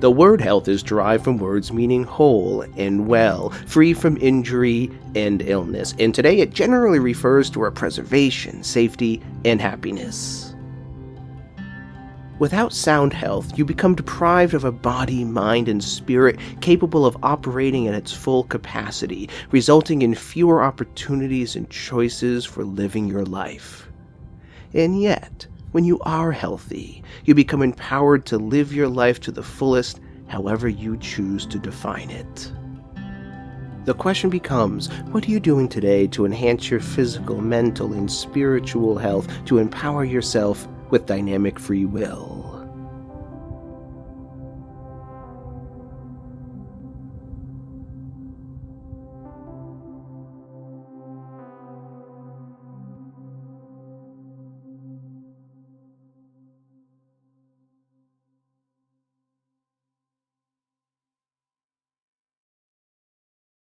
The word health is derived from words meaning whole and well, free from injury and illness, and today it generally refers to our preservation, safety, and happiness. Without sound health, you become deprived of a body, mind, and spirit capable of operating at its full capacity, resulting in fewer opportunities and choices for living your life. And yet, when you are healthy, you become empowered to live your life to the fullest, however you choose to define it. The question becomes, what are you doing today to enhance your physical, mental, and spiritual health to empower yourself with dynamic free will?